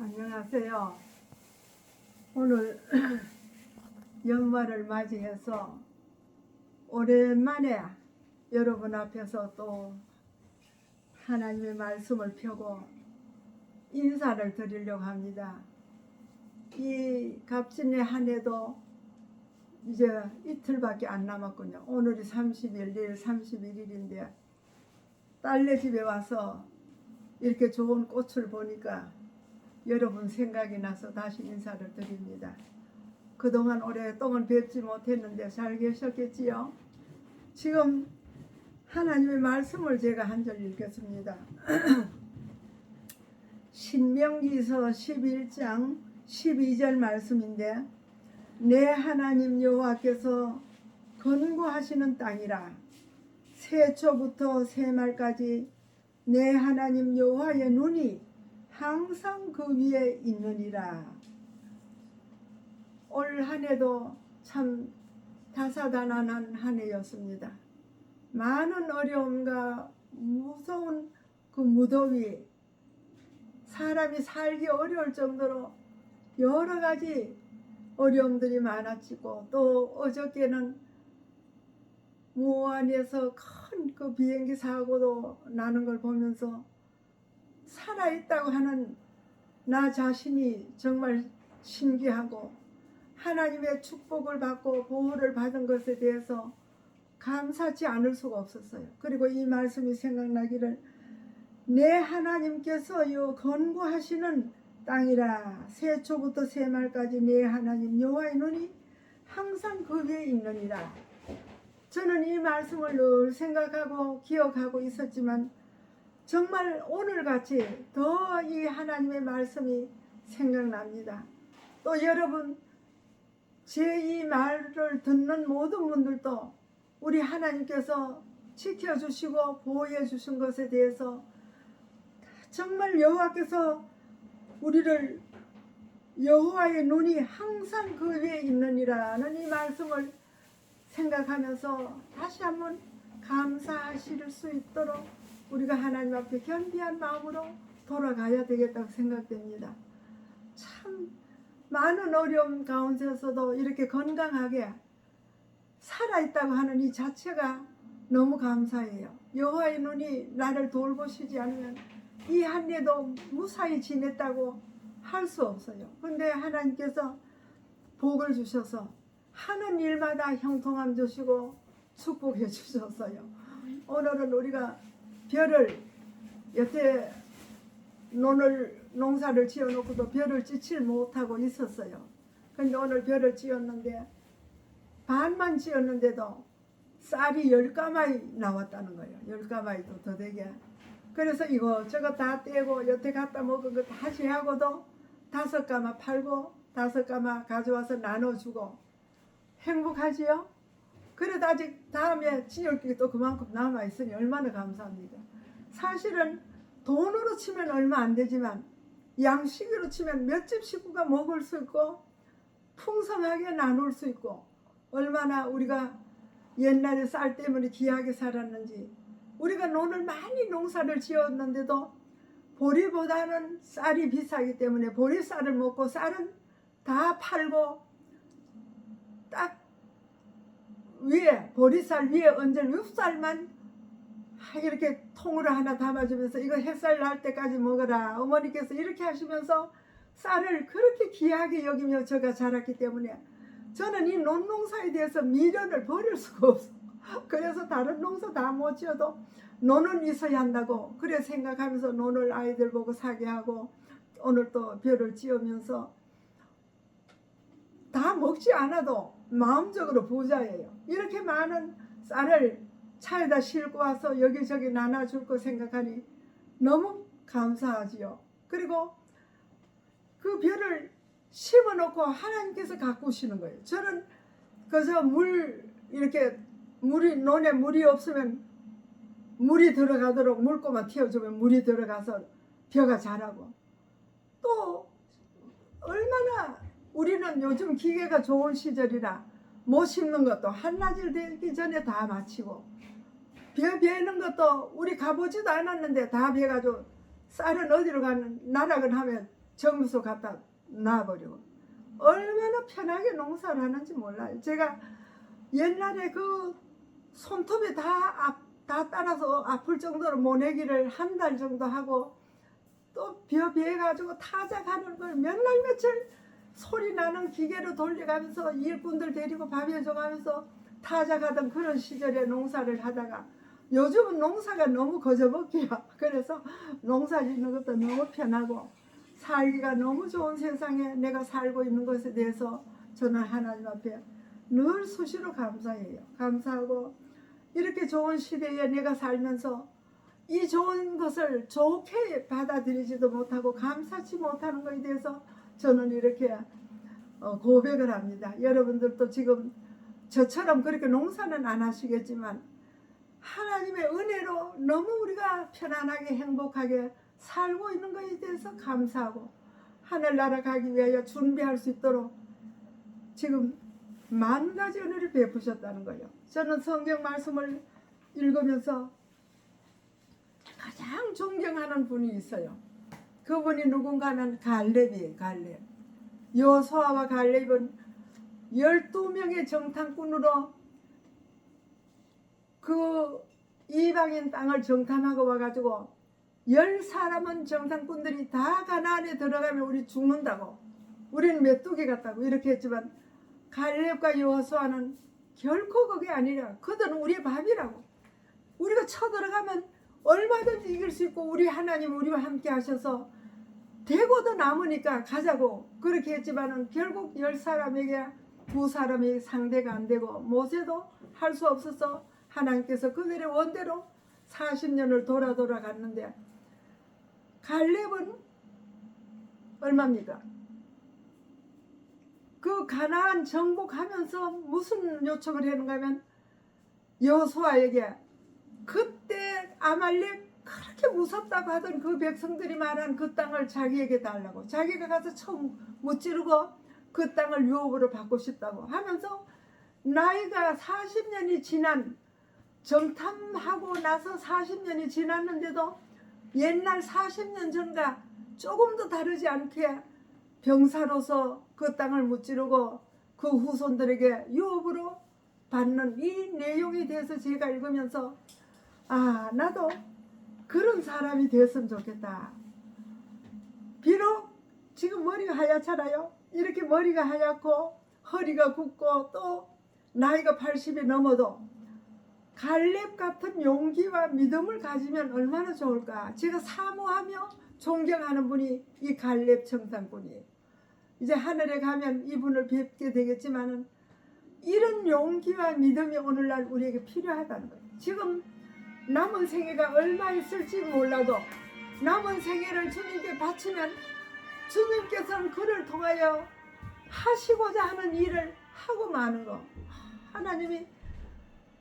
안녕하세요. 오늘 연말을 맞이해서 오랜만에 여러분 앞에서 또 하나님의 말씀을 펴고 인사를 드리려고 합니다. 이 갑진의 한 해도 이제 이틀밖에 안 남았군요. 오늘이 30일, 내일 31일인데 딸네 집에 와서 이렇게 좋은 꽃을 보니까 여러분 생각이 나서 다시 인사를 드립니다. 그동안 오랫동안 뵙지 못했는데 잘 계셨겠지요? 지금 하나님의 말씀을 제가 한 절 읽겠습니다. 신명기서 11장 12절 말씀인데, 내 하나님 여호와께서 건고하시는 땅이라 새초부터 새말까지 내 하나님 여호와의 눈이 항상 그 위에 있느니라. 올 한 해도 참 다사다난한 한 해였습니다. 많은 어려움과 무서운 그 무더위, 사람이 살기 어려울 정도로 여러 가지 어려움들이 많았지고, 또 어저께는 무안에서 큰 그 비행기 사고도 나는 걸 보면서 살아있다고 하는 나 자신이 정말 신기하고, 하나님의 축복을 받고 보호를 받은 것에 대해서 감사치 않을 수가 없었어요. 그리고 이 말씀이 생각나기를, 내 하나님께서요 건고하시는 땅이라 새초부터 새말까지 내 하나님 여호와의 눈이 항상 그 위에 있느니라. 저는 이 말씀을 늘 생각하고 기억하고 있었지만 정말 오늘같이 더 이 하나님의 말씀이 생각납니다. 또 여러분, 제 이 말을 듣는 모든 분들도 우리 하나님께서 지켜주시고 보호해 주신 것에 대해서 정말 여호와께서 우리를, 여호와의 눈이 항상 그 위에 있느니라는 이 말씀을 생각하면서 다시 한번 감사하실 수 있도록 우리가 하나님 앞에 겸비한 마음으로 돌아가야 되겠다고 생각됩니다. 참 많은 어려움 가운데서도 이렇게 건강하게 살아있다고 하는 이 자체가 너무 감사해요. 여호와의 눈이 나를 돌보시지 않으면 이 한 해도 무사히 지냈다고 할 수 없어요. 근데 하나님께서 복을 주셔서 하는 일마다 형통함 주시고 축복해 주셨어요. 오늘은 우리가 별을, 여태 농사를 지어놓고도 별을 짓질 못하고 있었어요. 근데 오늘 별을 지었는데 반만 지었는데도 쌀이 10가마이 나왔다는 거예요. 10가마이도 더 되게. 그래서 이거 저거 다 떼고 여태 갖다 먹은 거 다 제하고도 5가마 팔고 5가마 가져와서 나눠주고 행복하지요? 그래도 아직 다음에 지을 게 또 그만큼 남아있으니 얼마나 감사합니까? 사실은 돈으로 치면 얼마 안 되지만 양식으로 치면 몇 집 식구가 먹을 수 있고 풍성하게 나눌 수 있고, 얼마나 우리가 옛날에 쌀 때문에 귀하게 살았는지. 우리가 오늘 많이 농사를 지었는데도 보리보다는 쌀이 비싸기 때문에 보리쌀을 먹고 쌀은 다 팔고 딱 위에, 보리쌀 위에 얹은 윗쌀만 이렇게 통으로 하나 담아주면서 이거 햇살 날 때까지 먹어라, 어머니께서 이렇게 하시면서 쌀을 그렇게 귀하게 여기며 제가 자랐기 때문에 저는 이 논농사에 대해서 미련을 버릴 수가 없어. 그래서 다른 농사 다 못 지어도 논은 있어야 한다고 그래 생각하면서 논을 아이들 보고 사게 하고, 오늘 또 별을 지으면서 다 먹지 않아도 마음적으로 부자예요. 이렇게 많은 쌀을 차에다 싣고 와서 여기저기 나눠줄 거 생각하니 너무 감사하지요. 그리고 그 별을 심어놓고 하나님께서 가꾸시는 거예요. 저는 그저 이렇게 논에 물이 없으면 물이 들어가도록 물고만 튀어주면 물이 들어가서 벼가 자라고, 또 얼마나 우리는 요즘 기계가 좋은 시절이라 못 심는 것도 한낮일 되기 전에 다 마치고, 벼 베는 것도 우리 가보지도 않았는데 다 베가지고 쌀은 어디로 가는, 나락은 하면 정비소 갖다 놔버리고 얼마나 편하게 농사를 하는지 몰라요. 제가 옛날에 그 손톱이 다 따라서 아플 정도로 모내기를 한 달 정도 하고 또 비어가지고 타작하는 걸 몇 날 며칠 소리 나는 기계로 돌려가면서 일꾼들 데리고 밥해줘가면서 타작하던 그런 시절에 농사를 하다가 요즘은 농사가 너무 거저먹기야. 그래서 농사 짓는 것도 너무 편하고 살기가 너무 좋은 세상에 내가 살고 있는 것에 대해서 저는 하나님 앞에 늘 수시로 감사해요. 감사하고 이렇게 좋은 시대에 내가 살면서 이 좋은 것을 좋게 받아들이지도 못하고 감사치 못하는 것에 대해서 저는 이렇게 고백을 합니다. 여러분들도 지금 저처럼 그렇게 농사는 안 하시겠지만 하나님의 은혜로 너무 우리가 편안하게 행복하게 살고 있는 것에 대해서 감사하고 하늘나라 가기 위하여 준비할 수 있도록 지금 만 가지 은혜를 베푸셨다는 거예요. 저는 성경 말씀을 읽으면서 가장 존경하는 분이 있어요. 그분이 누군가는 갈렙이에요. 갈렙. 여호수아와 갈렙은 12명의 정탐꾼으로 그 이방인 땅을 정탐하고 와가지고 10사람은 정탐꾼들이 다 가나안에 들어가면 우리 죽는다고, 우리는 메뚜기 같다고 이렇게 했지만 갈렙과 여호수아는 결코 그게 아니라 그들은 우리의 밥이라고, 우리가 쳐들어가면 얼마든지 이길 수 있고 우리 하나님 우리와 함께 하셔서 대고도 남으니까 가자고 그렇게 했지만은 결국 10사람에게 2사람이 상대가 안 되고 모세도 할 수 없어서 하나님께서 그들의 원대로 40년을 돌아갔는데 갈렙은 얼마입니까? 그 가나안 정복하면서 무슨 요청을 했는가 하면 여호수아에게 그때 아말렉 그렇게 무섭다고 하던 그 백성들이 말한 그 땅을 자기에게 달라고, 자기가 가서 처음 무찌르고 그 땅을 유업으로 받고 싶다고 하면서 나이가 40년이 지난, 정탐하고 나서 40년이 지났는데도 옛날 40년 전과 조금도 다르지 않게 병사로서 그 땅을 무찌르고 그 후손들에게 유업으로 받는 이 내용에 대해서 제가 읽으면서 나도 그런 사람이 되었으면 좋겠다. 비록 지금 머리가 하얗잖아요. 이렇게 머리가 하얗고 허리가 굽고 또 나이가 80이 넘어도 갈렙 같은 용기와 믿음을 가지면 얼마나 좋을까. 제가 사모하며 존경하는 분이 이 갈렙 정탐꾼이에요. 이제 하늘에 가면 이분을 뵙게 되겠지만은 이런 용기와 믿음이 오늘날 우리에게 필요하다는 거예요. 지금 남은 생애가 얼마 있을지 몰라도 남은 생애를 주님께 바치면 주님께서는 그를 통하여 하시고자 하는 일을 하고 마는 거. 하나님이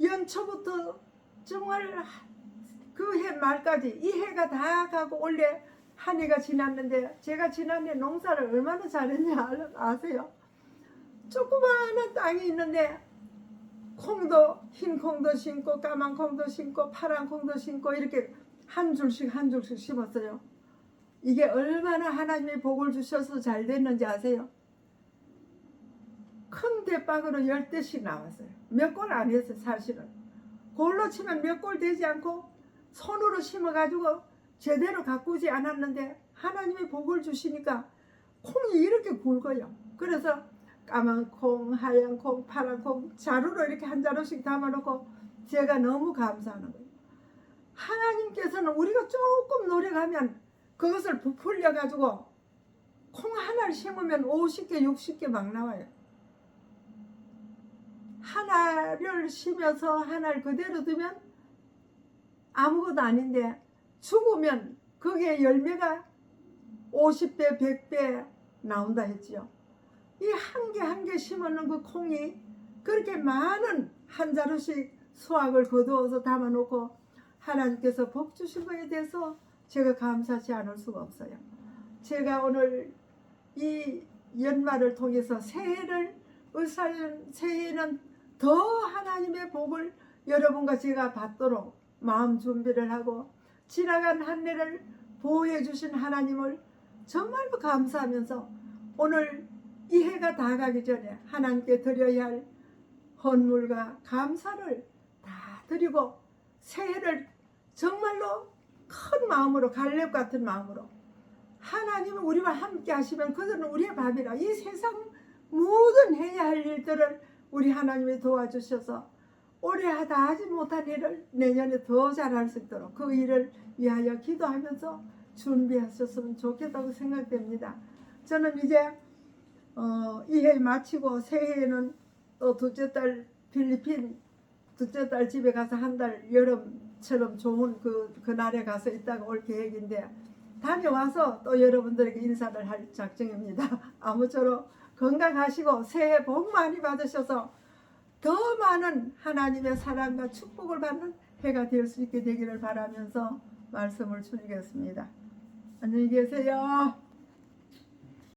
연초부터 정말 그 해 말까지 이 해가 다 가고 원래 한 해가 지났는데 제가 지난해 농사를 얼마나 잘했냐 아세요? 조그마한 땅이 있는데 콩도, 흰 콩도 심고 까만 콩도 심고 파란 콩도 심고 이렇게 한 줄씩 심었어요. 이게 얼마나 하나님의 복을 주셔서 잘 됐는지 아세요? 큰 대박으로 10대씩 나왔어요. 몇 골 안 했어요. 사실은 골로 치면 몇 골 되지 않고 손으로 심어가지고 제대로 가꾸지 않았는데 하나님의 복을 주시니까 콩이 이렇게 굵어요. 그래서 까만 콩, 하얀 콩, 파란 콩 자루로 이렇게 한 자루씩 담아놓고 제가 너무 감사하는 거예요. 하나님께서는 우리가 조금 노력하면 그것을 부풀려 가지고 콩 하나를 심으면 50개, 60개 막 나와요. 하나를 심어서 하나를 그대로 두면 아무것도 아닌데 죽으면 그게 열매가 50배, 100배 나온다 했지요. 이 한 개 한 개 심어놓은 그 콩이 그렇게 많은 한 자루씩 수확을 거두어서 담아놓고 하나님께서 복 주신 것에 대해서 제가 감사하지 않을 수가 없어요. 제가 오늘 이 연말을 통해서 새해를 을사년 새해는 더 하나님의 복을 여러분과 제가 받도록 마음 준비를 하고 지나간 한 해를 보호해 주신 하나님을 정말로 감사하면서 오늘 이 해가 다 가기 전에 하나님께 드려야 할 헌물과 감사를 다 드리고 새해를 정말로 큰 마음으로 갈렙 같은 마음으로 하나님은 우리와 함께 하시면 그들은 우리의 밥이라 이 세상 모든 해야 할 일들을 우리 하나님이 도와주셔서 올해 하지 못한 일을 내년에 더 잘할 수 있도록 그 일을 위하여 기도하면서 준비하셨으면 좋겠다고 생각됩니다. 저는 이제 이 해 마치고 새해에는 또 둘째 딸 필리핀 둘째 딸 집에 가서 한 달 여름처럼 좋은 그날에 가서 있다가 올 계획인데 다녀와서 또 여러분들에게 인사를 할 작정입니다. 아무쪼록 건강하시고 새해 복 많이 받으셔서 더 많은 하나님의 사랑과 축복을 받는 해가 될 수 있게 되기를 바라면서 말씀을 줄이겠습니다. 안녕히 계세요.